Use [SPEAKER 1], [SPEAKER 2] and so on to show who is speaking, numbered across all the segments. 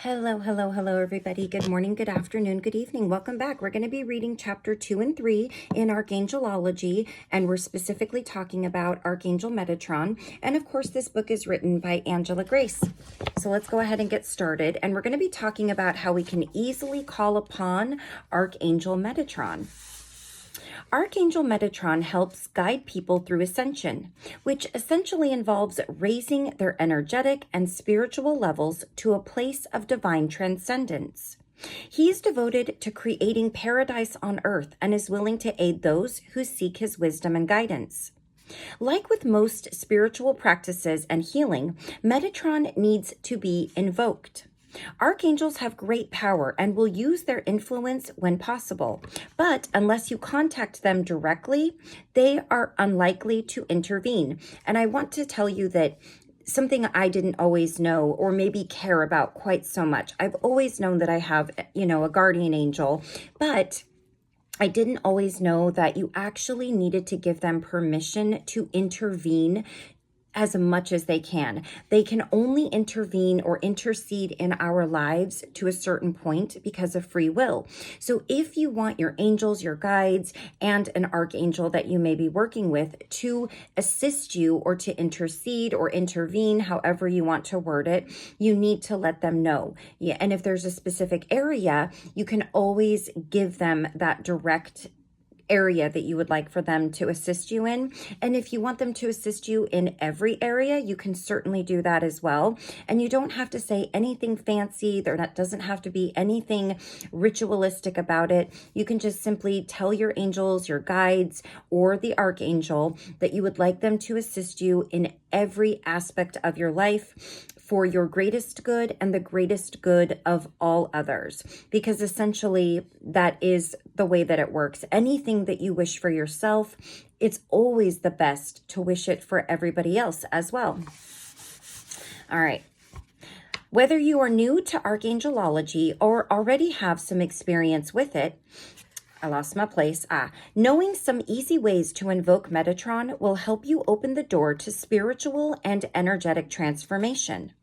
[SPEAKER 1] Hello, hello, hello, everybody. Good morning, good afternoon, good evening. Welcome back. We're going to be reading chapter 2 and 3 in Archangelology, and we're specifically talking about Archangel Metatron. And of course, this book is written by Angelic. So let's go ahead and get started. And we're going to be talking about how we can easily call upon Archangel Metatron. Archangel Metatron helps guide people through ascension, which essentially involves raising their energetic and spiritual levels to a place of divine transcendence. He is devoted to creating paradise on earth and is willing to aid those who seek his wisdom and guidance. Like with most spiritual practices and healing, Metatron needs to be invoked. Archangels have great power and will use their influence when possible, but unless you contact them directly, they are unlikely to intervene. And I want to tell you that something I didn't always know or maybe care about quite so much. I've always known that I have, a guardian angel, but I didn't always know that you actually needed to give them permission to intervene as much as they can. They can only intervene or intercede in our lives to a certain point because of free will. So if you want your angels, your guides, and an archangel that you may be working with to assist you or to intercede or intervene, however you want to word it, you need to let them know. Yeah, and if there's a specific area, you can always give them that direct area that you would like for them to assist you in. And if you want them to assist you in every area, you can certainly do that as well. And you don't have to say anything fancy. There doesn't have to be anything ritualistic about it. You can just simply tell your angels, your guides, or the archangel that you would like them to assist you in every aspect of your life for your greatest good and the greatest good of all others. Because essentially that is the way that it works. Anything that you wish for yourself, it's always the best to wish it for everybody else as well. All right. Whether you are new to Archangelology or already have some experience with it, I lost my place. Knowing some easy ways to invoke Metatron will help you open the door to spiritual and energetic transformation.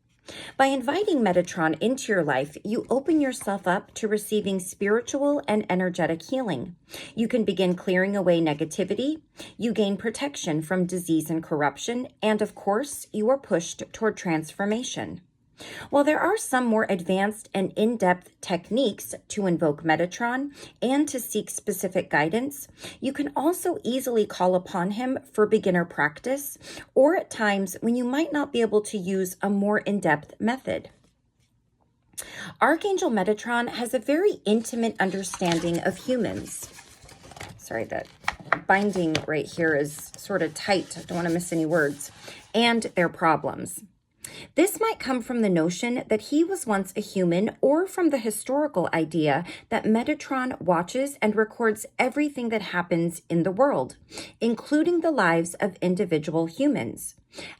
[SPEAKER 1] By inviting Metatron into your life, you open yourself up to receiving spiritual and energetic healing. You can begin clearing away negativity, you gain protection from disease and corruption, and of course, you are pushed toward transformation. While there are some more advanced and in-depth techniques to invoke Metatron and to seek specific guidance, you can also easily call upon him for beginner practice or at times when you might not be able to use a more in-depth method. Archangel Metatron has a very intimate understanding of humans. Sorry, that binding right here is sort of tight. I don't want to miss any words. And their problems. This might come from the notion that he was once a human or from the historical idea that Metatron watches and records everything that happens in the world, including the lives of individual humans.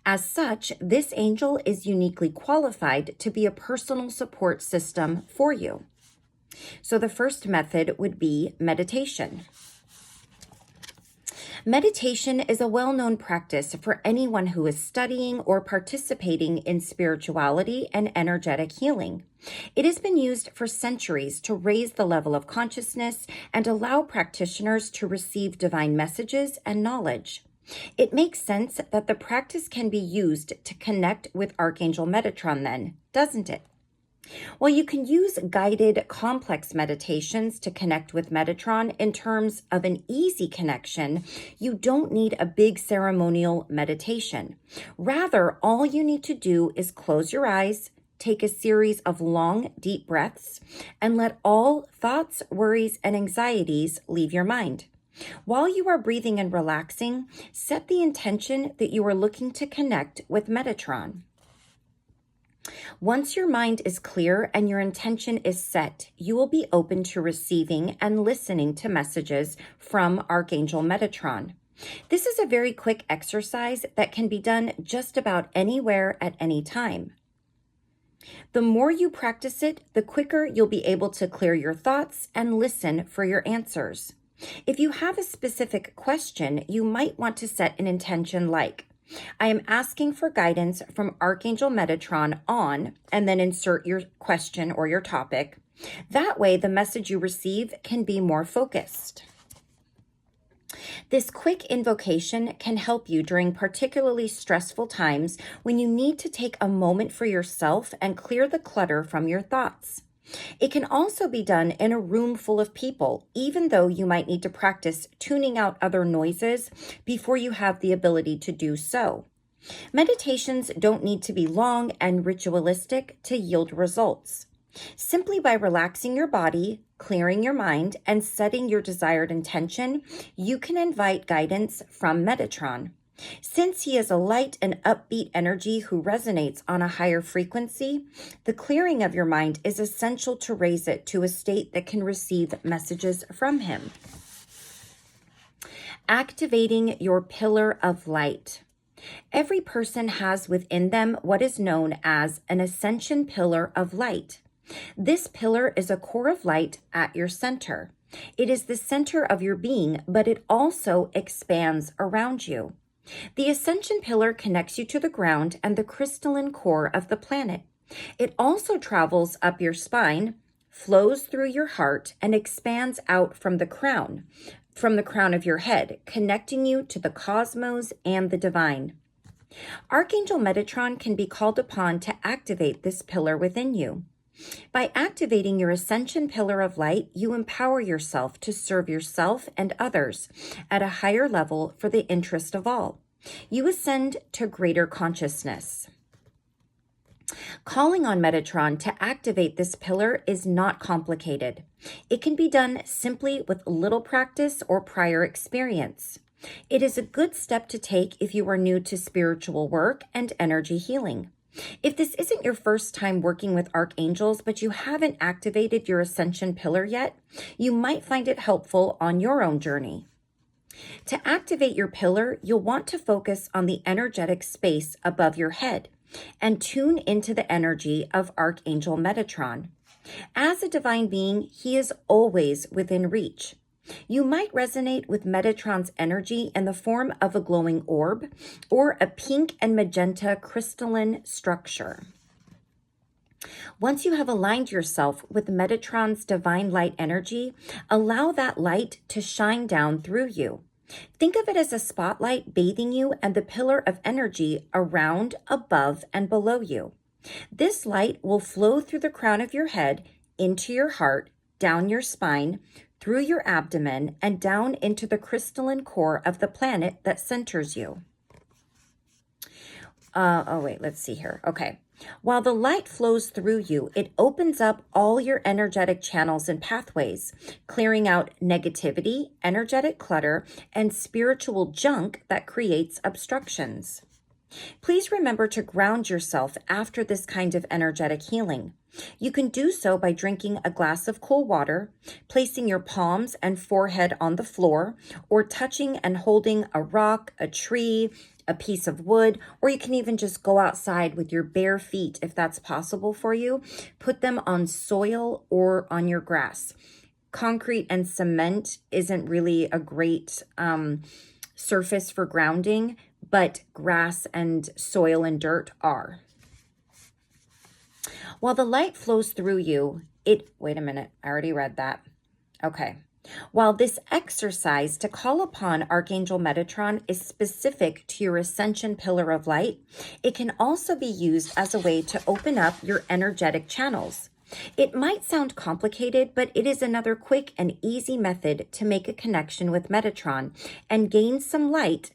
[SPEAKER 1] As such, this angel is uniquely qualified to be a personal support system for you. So the first method would be meditation. Meditation is a well-known practice for anyone who is studying or participating in spirituality and energetic healing. It has been used for centuries to raise the level of consciousness and allow practitioners to receive divine messages and knowledge. It makes sense that the practice can be used to connect with Archangel Metatron then, doesn't it? While you can use guided, complex meditations to connect with Metatron in terms of an easy connection, you don't need a big ceremonial meditation. Rather, all you need to do is close your eyes, take a series of long, deep breaths, and let all thoughts, worries, and anxieties leave your mind. While you are breathing and relaxing, set the intention that you are looking to connect with Metatron. Once your mind is clear and your intention is set, you will be open to receiving and listening to messages from Archangel Metatron. This is a very quick exercise that can be done just about anywhere at any time. The more you practice it, the quicker you'll be able to clear your thoughts and listen for your answers. If you have a specific question, you might want to set an intention like, I am asking for guidance from Archangel Metatron on, and then insert your question or your topic. That way, the message you receive can be more focused. This quick invocation can help you during particularly stressful times when you need to take a moment for yourself and clear the clutter from your thoughts. It can also be done in a room full of people, even though you might need to practice tuning out other noises before you have the ability to do so. Meditations don't need to be long and ritualistic to yield results. Simply by relaxing your body, clearing your mind, and setting your desired intention, you can invite guidance from Metatron. Since he is a light and upbeat energy who resonates on a higher frequency, the clearing of your mind is essential to raise it to a state that can receive messages from him. Activating your pillar of light. Every person has within them what is known as an ascension pillar of light. This pillar is a core of light at your center. It is the center of your being, but it also expands around you. The ascension pillar connects you to the ground and the crystalline core of the planet. It also travels up your spine, flows through your heart, and expands out from the crown of your head, connecting you to the cosmos and the divine. Archangel Metatron can be called upon to activate this pillar within you. By activating your ascension pillar of light, you empower yourself to serve yourself and others at a higher level for the interest of all. You ascend to greater consciousness. Calling on Metatron to activate this pillar is not complicated. It can be done simply with little practice or prior experience. It is a good step to take if you are new to spiritual work and energy healing. If this isn't your first time working with archangels, but you haven't activated your ascension pillar yet, you might find it helpful on your own journey. To activate your pillar, you'll want to focus on the energetic space above your head and tune into the energy of Archangel Metatron. As a divine being, he is always within reach. You might resonate with Metatron's energy in the form of a glowing orb or a pink and magenta crystalline structure. Once you have aligned yourself with Metatron's divine light energy, allow that light to shine down through you. Think of it as a spotlight bathing you and the pillar of energy around, above, and below you. This light will flow through the crown of your head, into your heart, down your spine, through your abdomen, and down into the crystalline core of the planet that centers you. Let's see here. Okay. While the light flows through you, it opens up all your energetic channels and pathways, clearing out negativity, energetic clutter, and spiritual junk that creates obstructions. Please remember to ground yourself after this kind of energetic healing. You can do so by drinking a glass of cool water, placing your palms and forehead on the floor, or touching and holding a rock, a tree, a piece of wood, or you can even just go outside with your bare feet if that's possible for you. Put them on soil or on your grass. Concrete and cement isn't really a great surface for grounding, but grass and soil and dirt are. While the light flows through you, wait a minute, I already read that. Okay. While this exercise to call upon Archangel Metatron is specific to your ascension pillar of light, it can also be used as a way to open up your energetic channels. It might sound complicated, but it is another quick and easy method to make a connection with Metatron and gain some light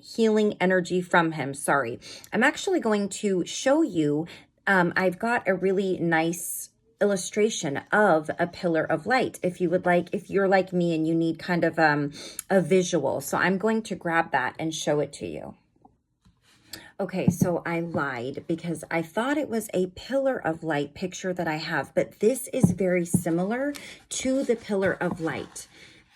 [SPEAKER 1] healing energy from him. Sorry. I'm actually going to show you, I've got a really nice illustration of a pillar of light if you would like, if you're like me and you need kind of a visual. So I'm going to grab that and show it to you. Okay, so I lied because I thought it was a pillar of light picture that I have, but this is very similar to the pillar of light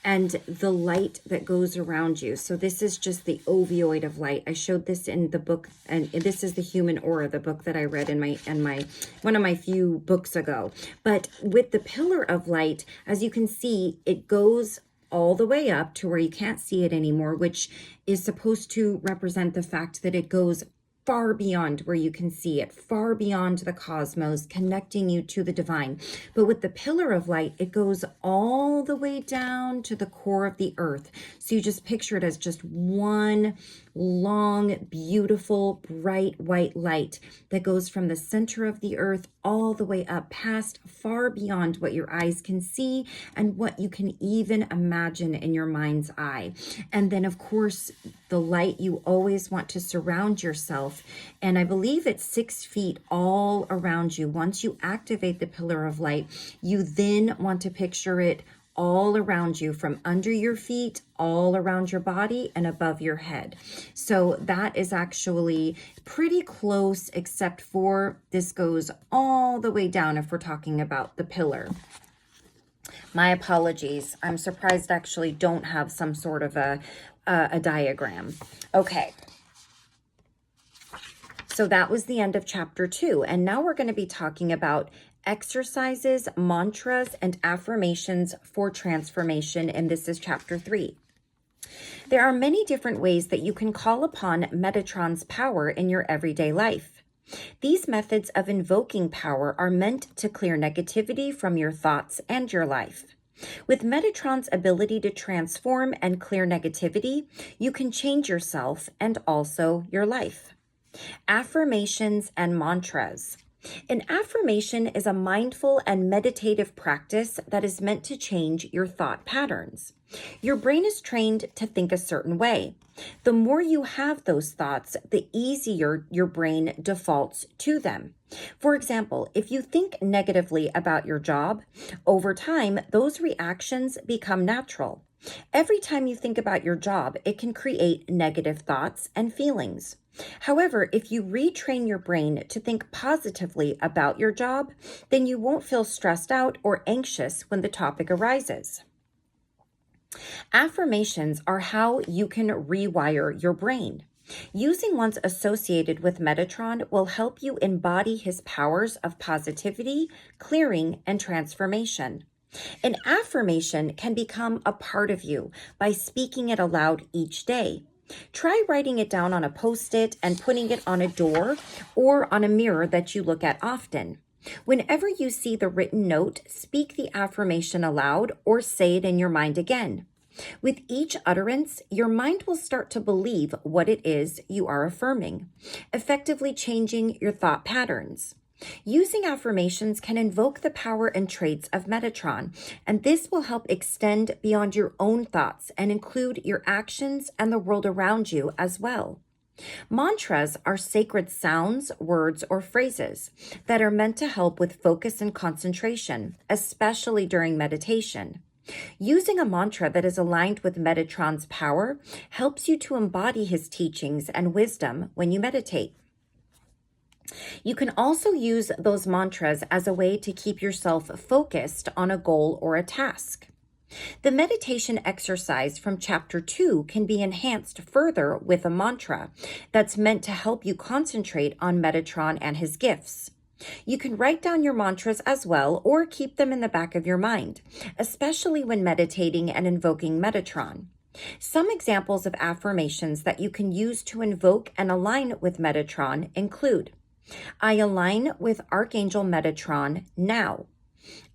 [SPEAKER 1] and the light that goes around you. So this is just the ovoid of light. I showed this in the book, and this is the Human Aura, the book that I read in my one of my few books ago. But with the pillar of light, as you can see, it goes all the way up to where you can't see it anymore, which is supposed to represent the fact that it goes far beyond where you can see it, far beyond the cosmos, connecting you to the divine. But with the pillar of light, it goes all the way down to the core of the earth. So you just picture it as just one long, beautiful, bright white light that goes from the center of the earth all the way up past, far beyond what your eyes can see and what you can even imagine in your mind's eye. And then, of course, the light, you always want to surround yourself. And I believe it's 6 feet all around you. Once you activate the pillar of light, you then want to picture it all around you, from under your feet, all around your body, and above your head. So that is actually pretty close, except for this goes all the way down if we're talking about the pillar. My apologies. I'm surprised I actually don't have some sort of a diagram. Okay. So that was the end of chapter 2. And now we're going to be talking about exercises, mantras, and affirmations for transformation. And this is chapter 3. There are many different ways that you can call upon Metatron's power in your everyday life. These methods of invoking power are meant to clear negativity from your thoughts and your life. With Metatron's ability to transform and clear negativity, you can change yourself and also your life. Affirmations and mantras. An affirmation is a mindful and meditative practice that is meant to change your thought patterns. Your brain is trained to think a certain way. The more you have those thoughts, the easier your brain defaults to them. For example, if you think negatively about your job, over time, those reactions become natural. Every time you think about your job, it can create negative thoughts and feelings. However, if you retrain your brain to think positively about your job, then you won't feel stressed out or anxious when the topic arises. Affirmations are how you can rewire your brain. Using ones associated with Metatron will help you embody his powers of positivity, clearing, and transformation. An affirmation can become a part of you by speaking it aloud each day. Try writing it down on a Post-it and putting it on a door or on a mirror that you look at often. Whenever you see the written note, speak the affirmation aloud or say it in your mind again. With each utterance, your mind will start to believe what it is you are affirming, effectively changing your thought patterns. Using affirmations can invoke the power and traits of Metatron, and this will help extend beyond your own thoughts and include your actions and the world around you as well. Mantras are sacred sounds, words, or phrases that are meant to help with focus and concentration, especially during meditation. Using a mantra that is aligned with Metatron's power helps you to embody his teachings and wisdom when you meditate. You can also use those mantras as a way to keep yourself focused on a goal or a task. The meditation exercise from chapter 2 can be enhanced further with a mantra that's meant to help you concentrate on Metatron and his gifts. You can write down your mantras as well or keep them in the back of your mind, especially when meditating and invoking Metatron. Some examples of affirmations that you can use to invoke and align with Metatron include: I align with Archangel Metatron now.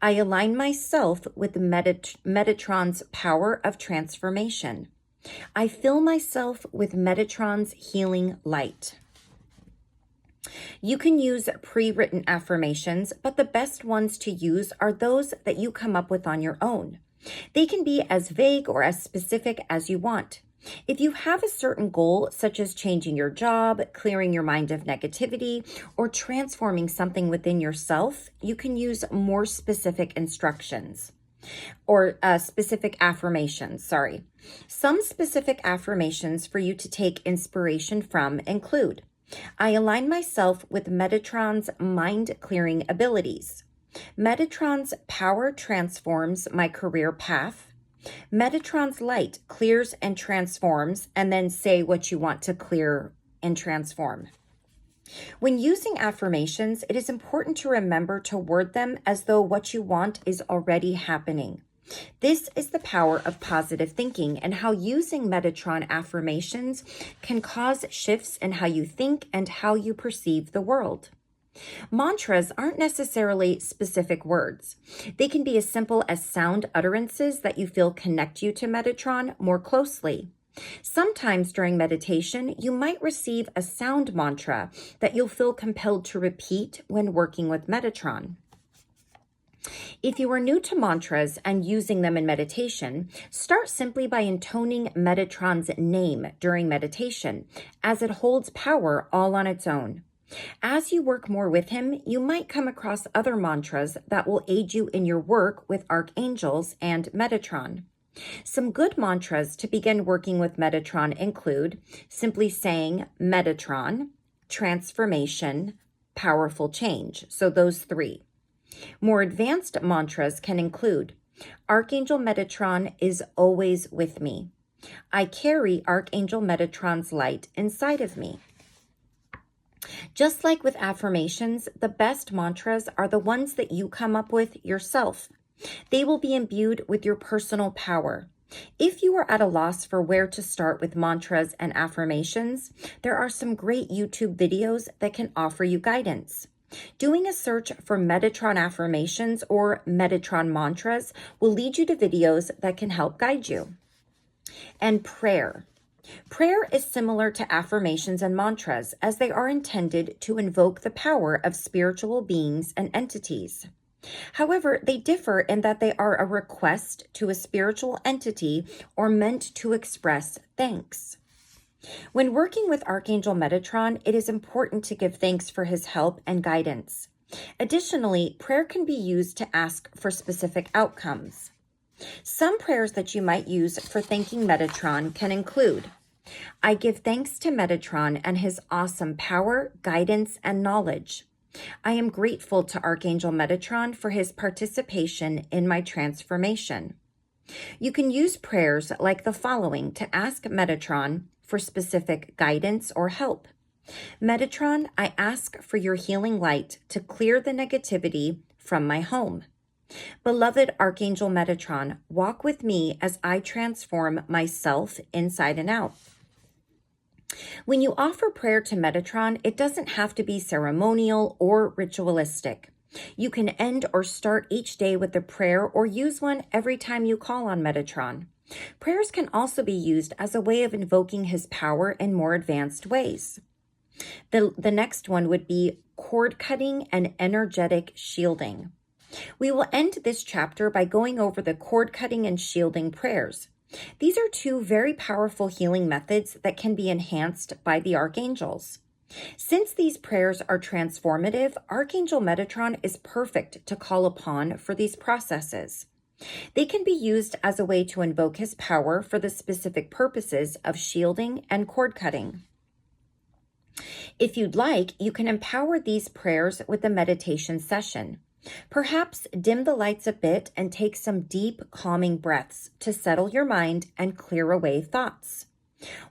[SPEAKER 1] I align myself with Metatron's power of transformation. I fill myself with Metatron's healing light. You can use pre-written affirmations, but the best ones to use are those that you come up with on your own. They can be as vague or as specific as you want. If you have a certain goal, such as changing your job, clearing your mind of negativity, or transforming something within yourself, you can use more specific instructions or specific affirmations, Some specific affirmations for you to take inspiration from include: I align myself with Metatron's mind-clearing abilities. Metatron's power transforms my career path. Metatron's light clears and transforms, and then say what you want to clear and transform. When using affirmations, it is important to remember to word them as though what you want is already happening. This is the power of positive thinking and how using Metatron affirmations can cause shifts in how you think and how you perceive the world. Mantras aren't necessarily specific words. They can be as simple as sound utterances that you feel connect you to Metatron more closely. Sometimes during meditation, you might receive a sound mantra that you'll feel compelled to repeat when working with Metatron. If you are new to mantras and using them in meditation, start simply by intoning Metatron's name during meditation, as it holds power all on its own. As you work more with him, you might come across other mantras that will aid you in your work with archangels and Metatron. Some good mantras to begin working with Metatron include simply saying Metatron, transformation, powerful change. So those three. More advanced mantras can include Archangel Metatron is always with me. I carry Archangel Metatron's light inside of me. Just like with affirmations, the best mantras are the ones that you come up with yourself. They will be imbued with your personal power. If you are at a loss for where to start with mantras and affirmations, there are some great YouTube videos that can offer you guidance. Doing a search for Metatron affirmations or Metatron mantras will lead you to videos that can help guide you. And prayer. Prayer is similar to affirmations and mantras as they are intended to invoke the power of spiritual beings and entities. However, they differ in that they are a request to a spiritual entity or meant to express thanks. When working with Archangel Metatron, it is important to give thanks for his help and guidance. Additionally, prayer can be used to ask for specific outcomes. Some prayers that you might use for thanking Metatron can include, I give thanks to Metatron and his awesome power, guidance, and knowledge. I am grateful to Archangel Metatron for his participation in my transformation. You can use prayers like the following to ask Metatron for specific guidance or help. Metatron, I ask for your healing light to clear the negativity from my home. Beloved Archangel Metatron, walk with me as I transform myself inside and out. When you offer prayer to Metatron, it doesn't have to be ceremonial or ritualistic. You can end or start each day with a prayer or use one every time you call on Metatron. Prayers can also be used as a way of invoking his power in more advanced ways. The next one would be cord cutting and energetic shielding. We will end this chapter by going over the cord cutting and shielding prayers. These are two very powerful healing methods that can be enhanced by the archangels. Since these prayers are transformative, Archangel Metatron is perfect to call upon for these processes. They can be used as a way to invoke his power for the specific purposes of shielding and cord cutting. If you'd like, you can empower these prayers with a meditation session. Perhaps dim the lights a bit and take some deep, calming breaths to settle your mind and clear away thoughts.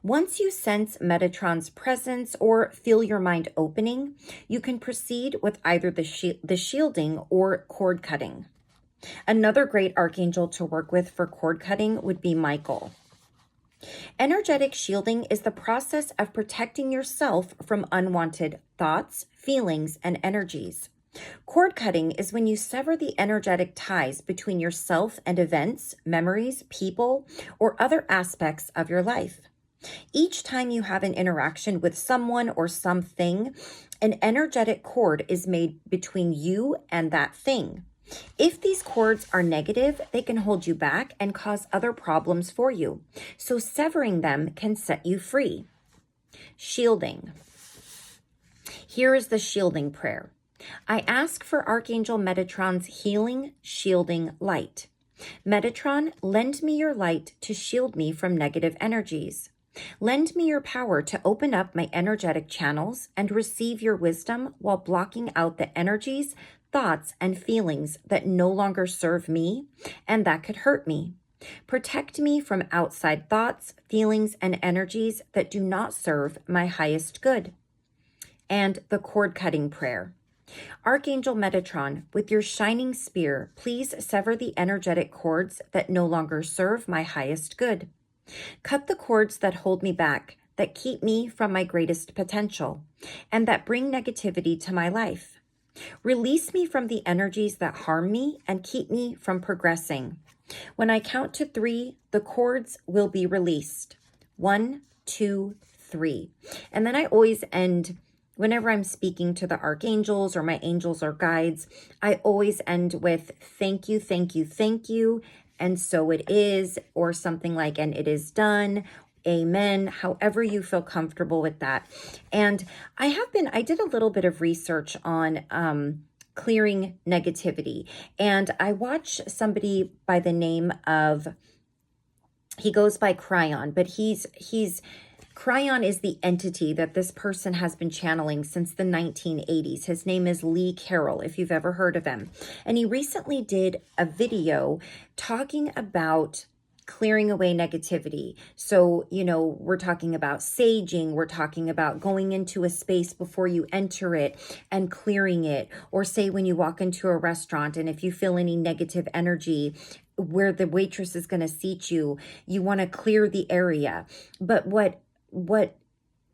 [SPEAKER 1] Once you sense Metatron's presence or feel your mind opening, you can proceed with either the shielding or cord cutting. Another great archangel to work with for cord cutting would be Michael. Energetic shielding is the process of protecting yourself from unwanted thoughts, feelings, and energies. Cord cutting is when you sever the energetic ties between yourself and events, memories, people, or other aspects of your life. Each time you have an interaction with someone or something, an energetic cord is made between you and that thing. If these cords are negative, they can hold you back and cause other problems for you. So severing them can set you free. Shielding. Here is the shielding prayer. I ask for Archangel Metatron's healing, shielding light. Metatron, lend me your light to shield me from negative energies. Lend me your power to open up my energetic channels and receive your wisdom while blocking out the energies, thoughts, and feelings that no longer serve me and that could hurt me. Protect me from outside thoughts, feelings, and energies that do not serve my highest good. And the cord cutting prayer. Archangel Metatron, with your shining spear, please sever the energetic cords that no longer serve my highest good. Cut the cords that hold me back, that keep me from my greatest potential, and that bring negativity to my life. Release me from the energies that harm me and keep me from progressing. When I count to 3, the cords will be released. 1, 2, 3. And then I always end, whenever I'm speaking to the archangels or my angels or guides, I always end with thank you, thank you, thank you, and so it is, or something like, and it is done, amen, however you feel comfortable with that. And I did a little bit of research on clearing negativity, and I watched somebody by the name of, he goes by Cryon, but Cryon is the entity that this person has been channeling since the 1980s. His name is Lee Carroll, if you've ever heard of him. And he recently did a video talking about clearing away negativity. So, we're talking about saging, we're talking about going into a space before you enter it and clearing it. Or say when you walk into a restaurant and if you feel any negative energy where the waitress is going to seat you, you want to clear the area. But what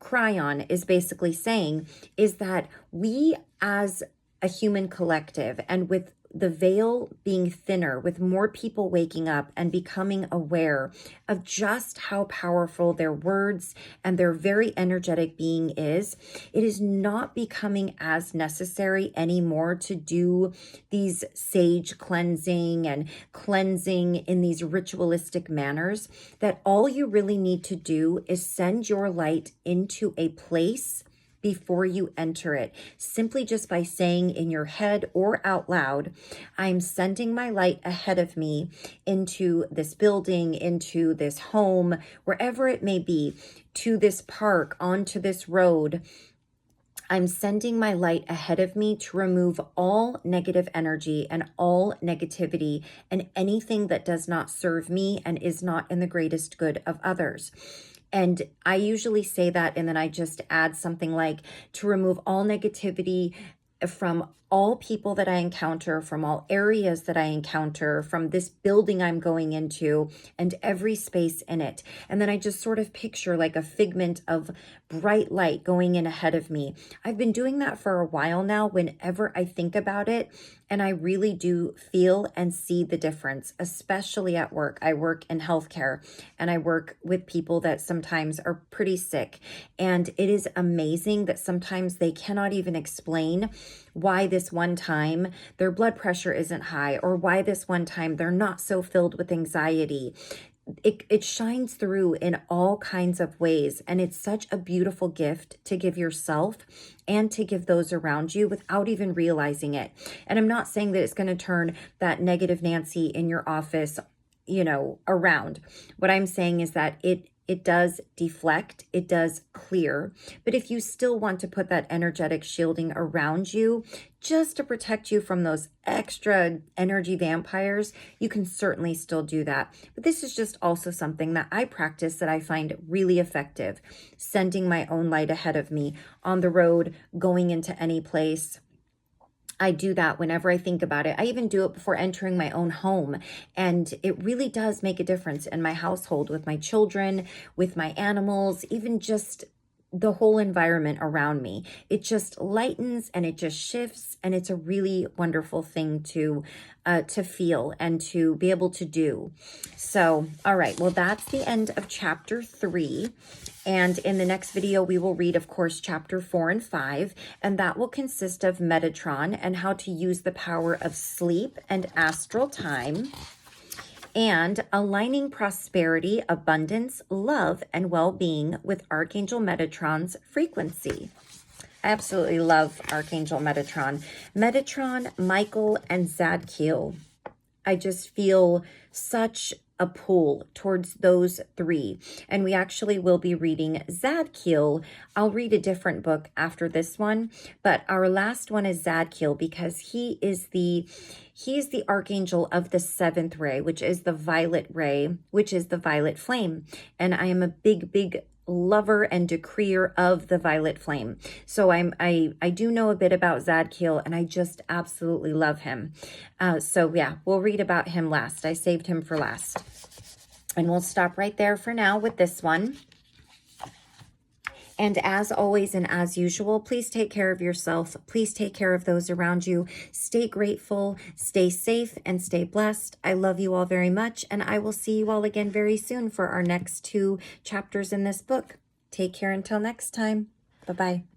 [SPEAKER 1] Cryon is basically saying is that we as a human collective, and with the veil being thinner, with more people waking up and becoming aware of just how powerful their words and their very energetic being is, it is not becoming as necessary anymore to do these sage cleansing and cleansing in these ritualistic manners, that all you really need to do is send your light into a place before you enter it, simply just by saying in your head or out loud, I'm sending my light ahead of me into this building, into this home, wherever it may be, to this park, onto this road. I'm sending my light ahead of me to remove all negative energy and all negativity and anything that does not serve me and is not in the greatest good of others. And I usually say that, and then I just add something like to remove all negativity from all people that I encounter, from all areas that I encounter, from this building I'm going into, and every space in it. And then I just sort of picture like a figment of bright light going in ahead of me. I've been doing that for a while now whenever I think about it, and I really do feel and see the difference, especially at work. I work in healthcare, and I work with people that sometimes are pretty sick. And it is amazing that sometimes they cannot even explain why this one time their blood pressure isn't high, or why this one time they're not so filled with anxiety. It shines through in all kinds of ways, and it's such a beautiful gift to give yourself and to give those around you without even realizing it. And I'm not saying that it's going to turn that negative Nancy in your office, around. What I'm saying is that it does deflect, it does clear. But if you still want to put that energetic shielding around you just to protect you from those extra energy vampires, you can certainly still do that. But this is just also something that I practice that I find really effective. Sending my own light ahead of me on the road, going into any place. I do that whenever I think about it. I even do it before entering my own home. And it really does make a difference in my household, with my children, with my animals, even just the whole environment around me. It just lightens and it just shifts. And it's a really wonderful thing to feel and to be able to do. So, all right, well, that's the end of chapter 3. And in the next video, we will read, of course, chapter 4 and 5, and that will consist of Metatron and how to use the power of sleep and astral time, and aligning prosperity, abundance, love, and well-being with Archangel Metatron's frequency. I absolutely love Archangel Metatron. Metatron, Michael, and Zadkiel. I just feel such a pull towards those 3. And we actually will be reading Zadkiel. I'll read a different book after this one, but our last one is Zadkiel because he is the archangel of the 7th ray, which is the violet ray, which is the violet flame. And I am a big lover and decreer of the violet flame. So I do know a bit about Zadkiel, and I just absolutely love him. So yeah, we'll read about him last. I saved him for last. And we'll stop right there for now with this one. And as always and as usual, please take care of yourself. Please take care of those around you. Stay grateful, stay safe, and stay blessed. I love you all very much, and I will see you all again very soon for our next 2 chapters in this book. Take care until next time. Bye-bye.